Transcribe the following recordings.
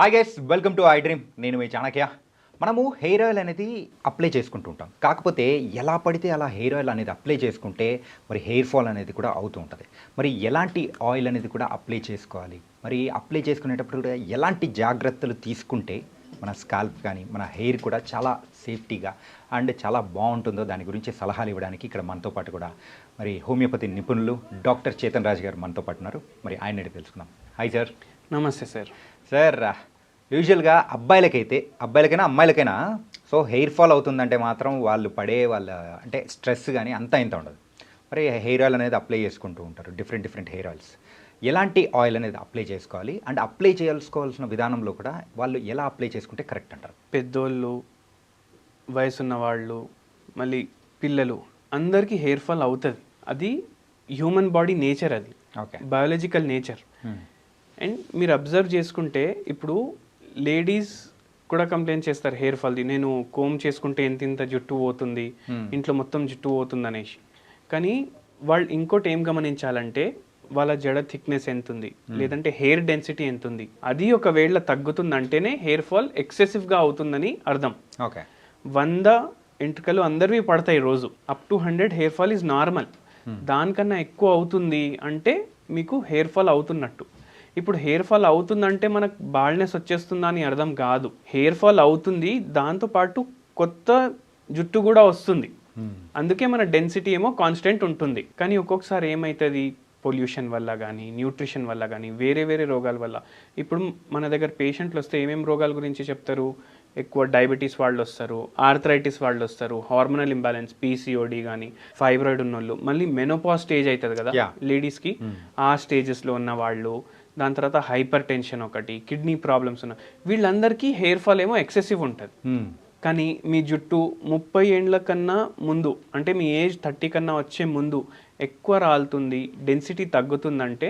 Hi guys, welcome to I dream. నేను మీ చాణక్య. మనము hair oil అనేది అప్లై చేసుకుంటూ ఉంటాం. కాకపోతే ఎలా పడితే అలా హెయిర్ ఆయిల్ అనేది అప్లై చేసుకుంటే మరి హెయిర్ ఫాల్ అనేది కూడా అవుతూ ఉంటుంది. మరి ఎలాంటి ఆయిల్ అనేది కూడా అప్లై చేసుకోవాలి, మరి అప్లై చేసుకునేటప్పుడు కూడా ఎలాంటి జాగ్రత్తలు తీసుకుంటే మన స్కాల్ప్ కానీ మన హెయిర్ కూడా చాలా సేఫ్టీగా అండ్ చాలా బాగుంటుందో దాని గురించి సలహాలు ఇవ్వడానికి ఇక్కడ మనతో పాటు కూడా మరి హోమియోపతి నిపుణులు డాక్టర్ చేతన్ రాజ్ గారు మనతో పాటు ఉన్నారు. మరి ఆయన తెలుసుకుందాం. Hi sir. నమస్తే సార్. సార్, యూజువల్గా అబ్బాయిలకైనా అమ్మాయిలకైనా సో హెయిర్ ఫాల్ అవుతుందంటే మాత్రం వాళ్ళు అంటే స్ట్రెస్ కానీ అంతా ఇంత ఉండదు. మరి హెయిర్ ఆయిల్ అనేది అప్లై చేసుకుంటూ ఉంటారు, డిఫరెంట్ హెయిర్ ఆయిల్స్. ఎలాంటి ఆయిల్ అనేది అప్లై చేసుకోవాలి అండ్ అప్లై చేసుకోవాల్సిన విధానంలో కూడా వాళ్ళు ఎలా అప్లై చేసుకుంటే కరెక్ట్ అంటారు? పెద్దోళ్ళు, వయసున్న వాళ్ళు, మళ్ళీ పిల్లలు అందరికీ హెయిర్ ఫాల్ అవుతుంది. అది హ్యూమన్ బాడీ నేచర్, అది ఓకే, బయాలజికల్ నేచర్. అండ్ మీరు అబ్జర్వ్ చేసుకుంటే ఇప్పుడు లేడీస్ కూడా కంప్లైంట్ చేస్తారు హెయిర్ ఫాల్ది. నేను కోమ్ చేసుకుంటే ఇంత జుట్టు పోతుంది, ఇంట్లో మొత్తం జుట్టు పోతుంది అనేసి. కానీ వాళ్ళు ఇంకోటి ఏం గమనించాలంటే వాళ్ళ జడ థిక్నెస్ ఎంత ఉంది, లేదంటే హెయిర్ డెన్సిటీ ఎంత ఉంది. అది ఒకవేళ తగ్గుతుందంటేనే హెయిర్ ఫాల్ ఎక్సెసివ్గా అవుతుందని అర్థం. ఓకే, 100 ఎంట్రుకలు అందరివి పడతాయి రోజు. Up to 100 hair fall is normal. దానికన్నా ఎక్కువ అవుతుంది అంటే మీకు హెయిర్ ఫాల్ అవుతున్నట్టు. ఇప్పుడు హెయిర్ ఫాల్ అవుతుందంటే మనకు బాల్నెస్ వచ్చేస్తుందా అని అర్థం కాదు. హెయిర్ ఫాల్ అవుతుంది, దాంతోపాటు కొత్త జుట్టు కూడా వస్తుంది. అందుకే మన డెన్సిటీ ఏమో కాన్స్టెంట్ ఉంటుంది. కానీ ఒక్కొక్కసారి ఏమవుతుంది, పొల్యూషన్ వల్ల కానీ, న్యూట్రిషన్ వల్ల కానీ, వేరే రోగాల వల్ల. ఇప్పుడు మన దగ్గర పేషెంట్లు వస్తే ఏమేమి రోగాల గురించి చెప్తారు? ఎక్కువ డయాబెటీస్ వాళ్ళు వస్తారు, ఆర్థరైటిస్ వాళ్ళు వస్తారు, హార్మోనల్ ఇంబ్యాలెన్స్, పీసీఓడి కానీ, ఫైబ్రాయిడ్ ఉన్నోళ్ళు, మళ్ళీ మెనోపాజ్ స్టేజ్ అవుతుంది కదా లేడీస్కి, ఆ స్టేజెస్లో ఉన్న వాళ్ళు, దాని తర్వాత హైపర్ టెన్షన్ ఒకటి, కిడ్నీ ప్రాబ్లమ్స్ ఉన్న వీళ్ళందరికీ హెయిర్ ఫాల్ ఏమో ఎక్సెసివ్ ఉంటుంది. కానీ మీ జుట్టు 30 ఏండ్ల కన్నా ముందు, అంటే మీ ఏజ్ 30 కన్నా వచ్చే ముందు ఎక్కువ రాలుతుంది, డెన్సిటీ తగ్గుతుందంటే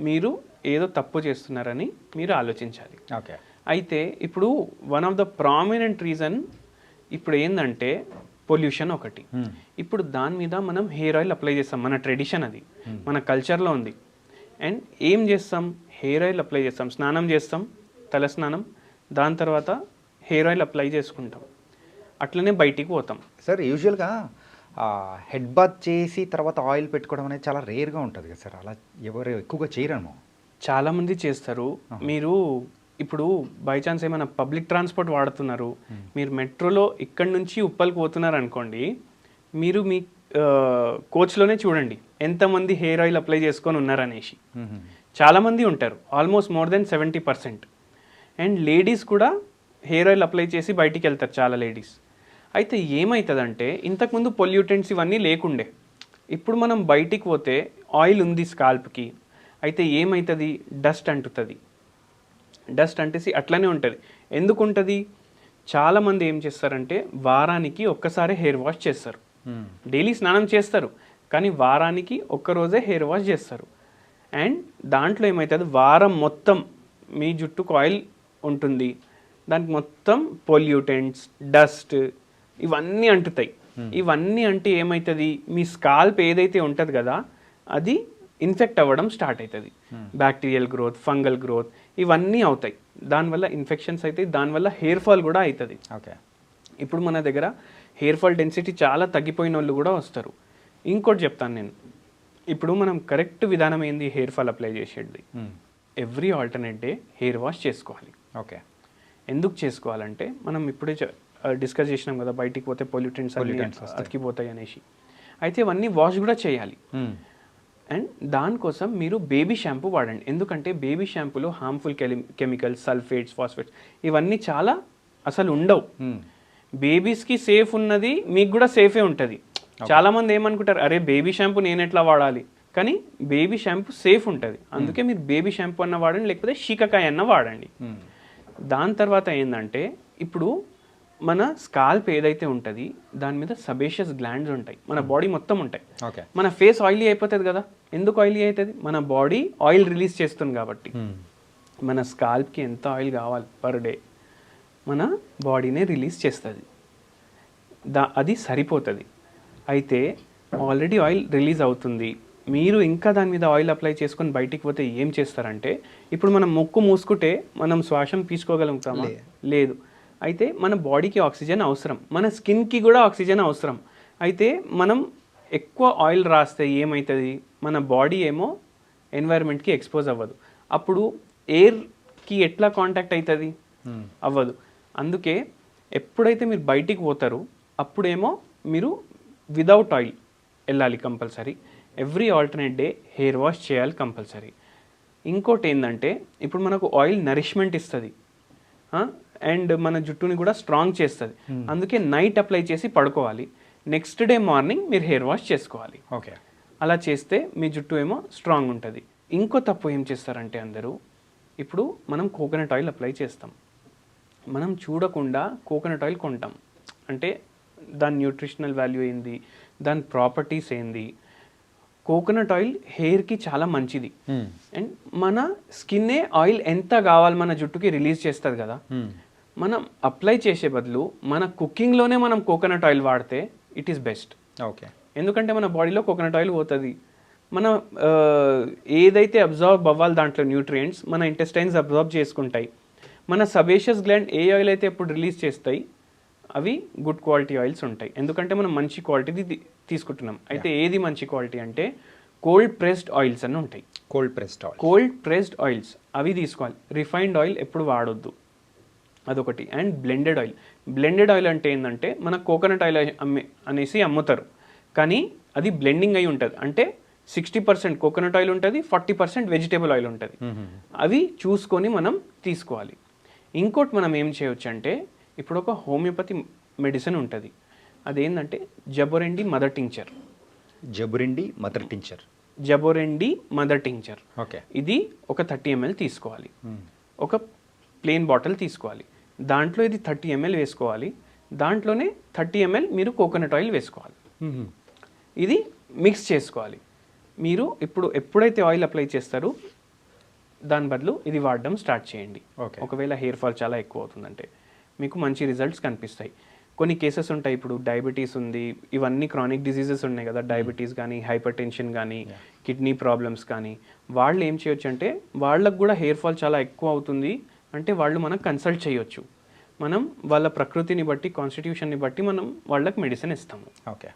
మీరు ఏదో తప్పు చేస్తున్నారని మీరు ఆలోచించాలి. ఓకే. అయితే ఇప్పుడు one of the prominent reason ఇప్పుడు ఏంటంటే పొల్యూషన్ ఒకటి. ఇప్పుడు దాని మీద మనం హెయిర్ ఆయిల్ అప్లై చేస్తాం, మన ట్రెడిషన్ అది, మన కల్చర్లో ఉంది. అండ్ ఏం చేస్తాం, హెయిర్ ఆయిల్ అప్లై చేస్తాం, స్నానం చేస్తాం, తల స్నానం, దాని తర్వాత హెయిర్ ఆయిల్ అప్లై చేసుకుంటాం, అట్లనే బయటికి పోతాం. సార్, యూజువల్గా హెడ్ బాత్ చేసి తర్వాత ఆయిల్ పెట్టుకోవడం అనేది చాలా రేర్గా ఉంటుంది కదా సార్, అలా ఎవరు ఎక్కువగా చేయరేమో? చాలామంది చేస్తారు. మీరు ఇప్పుడు బై ఛాన్స్ ఏమైనా పబ్లిక్ ట్రాన్స్పోర్ట్ వాడుతున్నారు, మీరు మెట్రోలో ఇక్కడి నుంచి ఉప్పల్కి పోతున్నారు అనుకోండి, మీరు మీ కోచ్లోనే చూడండి ఎంతమంది హెయిర్ ఆయిల్ అప్లై చేసుకొని ఉన్నారనేసి. చాలామంది ఉంటారు, almost more than 70%. And ladies కూడా హెయిర్ ఆయిల్ అప్లై చేసి బయటికి వెళ్తారు చాలా లేడీస్. అయితే ఏమవుతుందంటే ఇంతకుముందు పొల్యూటెంట్స్ ఇవన్నీ లేకుండే, ఇప్పుడు మనం బయటికి పోతే ఆయిల్ ఉంది స్కాల్ప్కి, అయితే ఏమవుతుంది, డస్ట్ అంటుతుంది. డస్ట్ అంటేసి అట్లనే ఉంటుంది. ఎందుకు ఉంటుంది? చాలామంది ఏం చేస్తారంటే వారానికి ఒక్కసారి హెయిర్ వాష్ చేస్తారు, డైలీ స్నానం చేస్తారు, కానీ వారానికి ఒక్కరోజే హెయిర్ వాష్ చేస్తారు. అండ్ దాంట్లో ఏమవుతుంది, వారం మొత్తం మీ జుట్టుకు ఆయిల్ ఉంటుంది, దానికి మొత్తం పొల్యూటెంట్స్, డస్ట్ ఇవన్నీ అంటుతాయి. ఇవన్నీ అంటే ఏమవుతుంది, మీ స్కాల్ప్ ఏదైతే ఉంటుంది కదా అది ఇన్ఫెక్ట్ అవ్వడం స్టార్ట్ అవుతుంది. బ్యాక్టీరియల్ గ్రోత్, ఫంగల్ గ్రోత్ ఇవన్నీ అవుతాయి. దానివల్ల ఇన్ఫెక్షన్స్ అవుతాయి, దానివల్ల హెయిర్ ఫాల్ కూడా అవుతుంది. ఓకే. ఇప్పుడు మన దగ్గర హెయిర్ ఫాల్ డెన్సిటీ చాలా తగ్గిపోయిన వాళ్ళు కూడా వస్తారు. ఇంకోటి చెప్తాను నేను, ఇప్పుడు మనం కరెక్ట్ విధానం ఏంది హెయిర్ ఫాల్ అప్లై చేసేది, every alternate day hair wash చేసుకోవాలి. ఓకే. ఎందుకు చేసుకోవాలంటే మనం ఇప్పుడే డిస్కస్ చేసినాం కదా, బయటికి పోతే పొల్యూటెంట్స్ అతికిపోతాయి అనేసి. అయితే ఇవన్నీ వాష్ కూడా చేయాలి. అండ్ దానికోసం మీరు బేబీ షాంపూ వాడండి. ఎందుకంటే బేబీ షాంపూలో హార్మ్ఫుల్ కెమికల్స్, సల్ఫేట్స్, ఫాస్ఫేట్స్ ఇవన్నీ చాలా అసలు ఉండవు. బేబీస్కి సేఫ్ ఉన్నది మీకు కూడా సేఫే ఉంటుంది. చాలామంది ఏమనుకుంటారు, అరే బేబీ షాంపూ నేను ఎట్లా వాడాలి, కానీ బేబీ షాంపూ సేఫ్ ఉంటుంది. అందుకే మీరు బేబీ షాంపూ అన్న వాడండి, లేకపోతే షీకాకాయ అన్న వాడండి. దాని తర్వాత ఏంటంటే ఇప్పుడు మన స్కాల్ప్ ఏదైతే ఉంటుంది దాని మీద సబేషియస్ గ్లాండ్స్ ఉంటాయి, మన బాడీ మొత్తం ఉంటాయి. మన ఫేస్ ఆయిలీ అయిపోతుంది కదా, ఎందుకు ఆయిలీ అవుతుంది, మన బాడీ ఆయిల్ రిలీజ్ చేస్తుంది కాబట్టి. మన స్కాల్ప్కి ఎంత ఆయిల్ కావాలి పర్ డే మన బాడీనే రిలీజ్ చేస్తుంది, అది సరిపోతుంది. అయితే ఆల్రెడీ ఆయిల్ రిలీజ్ అవుతుంది, మీరు ఇంకా దాని మీద ఆయిల్ అప్లై చేసుకొని బయటికి పోతే ఏం చేస్తారంటే, ఇప్పుడు మనం ముక్కు మూసుకుంటే మనం శ్వాసం పీల్చుకోగలుగుతామా? లేదు. అయితే మన బాడీకి ఆక్సిజన్ అవసరం, మన స్కిన్కి కూడా ఆక్సిజన్ అవసరం. అయితే మనం ఎక్కువ ఆయిల్ రాస్తే ఏమవుతుంది, మన బాడీ ఏమో ఎన్వైర్న్మెంట్కి ఎక్స్పోజ్ అవ్వదు. అప్పుడు ఎయిర్కి ఎట్లా కాంటాక్ట్ అవుతుంది? అవ్వదు. అందుకే ఎప్పుడైతే మీరు బయటికి పోతారో అప్పుడేమో మీరు విదౌట్ ఆయిల్ వెళ్ళాలి compulsory. Every alternate day hair wash చేయాలి కంపల్సరీ. ఇంకోటి ఏంటంటే, ఇప్పుడు మనకు ఆయిల్ నరిష్మెంట్ ఇస్తుంది అండ్ మన జుట్టుని కూడా స్ట్రాంగ్ చేస్తుంది. అందుకే నైట్ అప్లై చేసి పడుకోవాలి. నెక్స్ట్ డే మార్నింగ్ మీరు హెయిర్ వాష్ చేసుకోవాలి. ఓకే, అలా చేస్తే మీ జుట్టు ఏమో స్ట్రాంగ్ ఉంటుంది. ఇంకో తప్పు ఏం చేస్తారంటే అందరూ, ఇప్పుడు మనం కోకోనట్ ఆయిల్ అప్లై చేస్తాం, మనం చూడకుండా కోకోనట్ ఆయిల్ కొంటాం. అంటే దాని న్యూట్రిషనల్ వాల్యూ ఏంది, దాని ప్రాపర్టీస్ ఏంది. కోకోనట్ ఆయిల్ హెయిర్కి చాలా మంచిది అండ్ మన స్కిన్నే ఆయిల్ ఎంత కావాలి మన జుట్టుకి రిలీజ్ చేస్తుంది కదా. మనం అప్లై చేసే బదులు మన కుకింగ్లోనే మనం కోకోనట్ ఆయిల్ వాడితే ఇట్ ఈస్ బెస్ట్. ఓకే, ఎందుకంటే మన బాడీలో కోకోనట్ ఆయిల్ పోతుంది. మన ఏదైతే అబ్జర్వ్ అవ్వాలి దాంట్లో న్యూట్రియంట్స్ మన ఇంటెస్టైన్స్ అబ్జర్వ్ చేసుకుంటాయి. మన సబేషియస్ గ్లాండ్ ఏ ఆయిల్ అయితే ఎప్పుడు రిలీజ్ చేస్తాయి అవి గుడ్ క్వాలిటీ ఆయిల్స్ ఉంటాయి. ఎందుకంటే మనం మంచి క్వాలిటీది తీసుకుంటున్నాం. అయితే ఏది మంచి క్వాలిటీ అంటే కోల్డ్ ప్రెస్డ్ ఆయిల్స్ అని ఉంటాయి. కోల్డ్ ప్రెస్డ్ ఆయిల్స్ అవి తీసుకోవాలి. రిఫైన్డ్ ఆయిల్ ఎప్పుడు వాడొద్దు, అదొకటి. అండ్ బ్లెండెడ్ ఆయిల్ అంటే ఏంటంటే మన కోకోనట్ ఆయిల్ అనేసి అమ్ముతారు, కానీ అది బ్లెండింగ్ అయి ఉంటుంది. అంటే 60% కోకోనట్ ఆయిల్ ఉంటుంది, 40% వెజిటేబుల్ ఆయిల్ ఉంటుంది. అవి చూసుకొని మనం తీసుకోవాలి. ఇంకోటి మనం ఏం చేయొచ్చు అంటే, ఇప్పుడు ఒక హోమియోపతి మెడిసిన్ ఉంటుంది, అదేంటంటే జబొరెండి మదర్ టించర్. ఓకే, ఇది ఒక 30 ml తీసుకోవాలి. ఒక ప్లెయిన్ బాటిల్ తీసుకోవాలి. దాంట్లో ఇది 30 ml వేసుకోవాలి. దాంట్లోనే 30 ml మీరు కోకోనట్ ఆయిల్ వేసుకోవాలి. ఇది మిక్స్ చేసుకోవాలి. మీరు ఎప్పుడైతే ఆయిల్ అప్లై చేస్తారో దాని బదులు ఇది వాడడం స్టార్ట్ చేయండి. ఒకవేళ హెయిర్ ఫాల్ చాలా ఎక్కువ అవుతుందంటే మీకు మంచి రిజల్ట్స్ కనిపిస్తాయి. కొన్ని కేసెస్ ఉంటాయి, ఇప్పుడు డయాబెటీస్ ఉంది, ఇవన్నీ క్రానిక్ డిసీజెస్ ఉన్నాయి కదా, డయాబెటీస్ కానీ, హైపర్ టెన్షన్ కానీ, కిడ్నీ ప్రాబ్లమ్స్ కానీ, వాళ్ళు ఏం చేయొచ్చు అంటే వాళ్ళకు కూడా హెయిర్ ఫాల్ చాలా ఎక్కువ అవుతుంది అంటే వాళ్ళు మనకు కన్సల్ట్ చేయొచ్చు. మనం వాళ్ళ ప్రకృతిని బట్టి, కాన్స్టిట్యూషన్ని బట్టి మనం వాళ్ళకి మెడిసిన్ ఇస్తాము. ఓకే,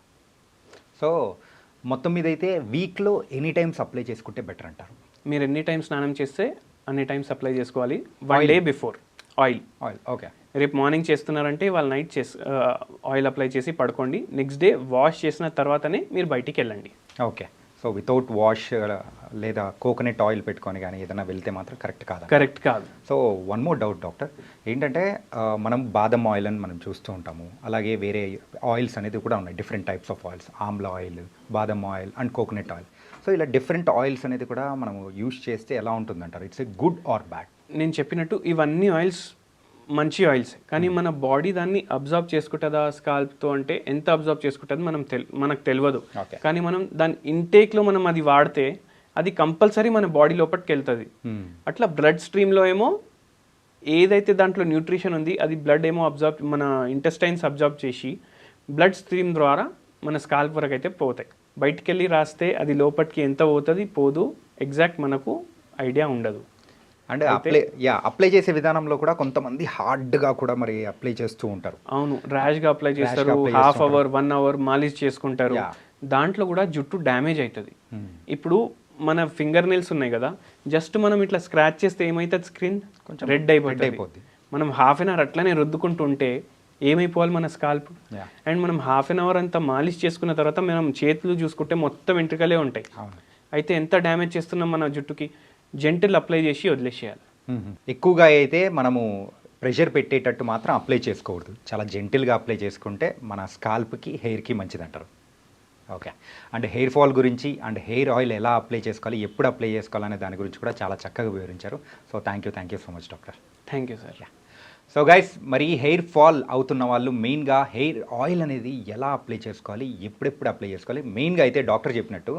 సో మొత్తం మీద అయితే వీక్లో ఎనీ టైమ్స్ అప్లై చేసుకుంటే బెటర్ అంటారు. మీరు ఎన్ని టైమ్స్ స్నానం చేస్తే అన్ని టైమ్స్ అప్లై చేసుకోవాలి. 1 day బిఫోర్ ఆయిల్. ఓకే, రేపు మార్నింగ్ చేస్తున్నారంటే వాళ్ళు నైట్ ఆయిల్ అప్లై చేసి పడుకోండి. నెక్స్ట్ డే వాష్ చేసిన తర్వాతనే మీరు బయటికి వెళ్ళండి. ఓకే, సో వితౌట్ వాష్ లేదా కోకోనట్ ఆయిల్ పెట్టుకొని కానీ ఏదైనా వెళ్తే మాత్రం కరెక్ట్ కాదు. So one more doubt doctor, ఏంటంటే మనం బాదం ఆయిల్ అని మనం చూస్తూ ఉంటాము, అలాగే వేరే ఆయిల్స్ అనేది కూడా ఉన్నాయి, different types of oils, amla oil, badam oil and coconut oil. So ఇలా డిఫరెంట్ ఆయిల్స్ అనేది కూడా మనం యూస్ చేస్తే ఎలా ఉంటుందంటారు? It's a good or bad? నేను చెప్పినట్టు ఇవన్నీ ఆయిల్స్ మంచి ఆయిల్స్, కానీ మన బాడీ దాన్ని అబ్జర్వ్ చేసుకుంటుందా స్కాల్ప్తో అంటే ఎంత అబ్జర్వ్ చేసుకుంటుంది మనకు తెలియదు. కానీ మనం దాని ఇంటేక్లో మనం అది వాడితే అది కంపల్సరీ మన బాడీ లోపలికి వెళ్తుంది. అట్లా బ్లడ్ స్ట్రీమ్లో ఏమో ఏదైతే దాంట్లో న్యూట్రిషన్ ఉంది అది బ్లడ్ ఏమో మన ఇంటెస్టైన్స్ అబ్జర్వ్ చేసి బ్లడ్ స్ట్రీమ్ ద్వారా మన స్కాల్ప్ వరకు అయితే పోతాయి. బయటికి వెళ్ళి రాస్తే అది లోపలికి ఎంత పోతుంది పోదు ఎగ్జాక్ట్ మనకు ఐడియా ఉండదు. అంటే అప్లై చేసే విధానంలో కూడా కొంతమంది హార్డ్గా కూడా మరి అప్లై చేస్తూ ఉంటారు. అవును, ర్యాష్గా అప్లై చేస్తారు, హాఫ్ అవర్ 1 hour మాలిష్ చేసుకుంటారు. దాంట్లో కూడా జుట్టు డ్యామేజ్ అవుతుంది. ఇప్పుడు మన ఫింగర్ నెయిల్స్ ఉన్నాయి కదా, జస్ట్ మనం ఇట్లా స్క్రాచ్ చేస్తే ఏమవుతుంది, స్క్రీన్ కొంచెం రెడ్ అయిపోతుంది. మనం హాఫ్ అన్ అవర్ అట్లనే రుద్దుకుంటుంటే ఏమైపోవాలి మన స్కాల్ప్. అండ్ మనం హాఫ్ అన్ అవర్ అంతా మాలిష్ చేసుకున్న తర్వాత మనం చేతులు చూసుకుంటే మొత్తం వెంట్రుకలే ఉంటాయి. అయితే ఎంత డ్యామేజ్ చేస్తున్నాం మన జుట్టుకి. జెంటిల్ అప్లై చేసి వదిలేసేయాలి. ఎక్కువగా అయితే మనము ప్రెషర్ పెట్టేటట్టు మాత్రం అప్లై చేసుకోకూడదు, చాలా జెంటిల్గా అప్లై చేసుకుంటే మన స్కాల్ప్కి హెయిర్కి మంచిది అంటారు. ఓకే, అండ్ హెయిర్ ఫాల్ గురించి అండ్ హెయిర్ ఆయిల్ ఎలా అప్లై చేసుకోవాలి, ఎప్పుడు అప్లై చేసుకోవాలనే దాని గురించి కూడా చాలా చక్కగా వివరించారు. So thank you so much doctor. Thank you sir. So guys, మరి హెయిర్ ఫాల్ అవుతున్న వాళ్ళు మెయిన్గా హెయిర్ ఆయిల్ అనేది ఎలా అప్లై చేసుకోవాలి, ఎప్పుడెప్పుడు అప్లై చేసుకోవాలి, మెయిన్గా అయితే డాక్టర్ చెప్పినట్టు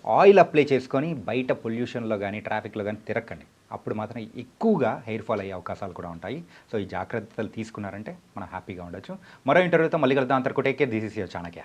ఆయిల్ అప్లై చేసుకొని బయట పొల్యూషన్లో కానీ ట్రాఫిక్లో కానీ తిరగండి. అప్పుడు మాత్రం ఎక్కువగా హెయిర్ ఫాల్ అయ్యే అవకాశాలు కూడా ఉంటాయి. సో ఈ జాగ్రత్తలు తీసుకున్నారంటే మనం హ్యాపీగా ఉండొచ్చు. మరో ఇంటర్వ్యూతో మళ్ళీ కలుద్దాం. అంతవరకు take care. This is your Chanakya.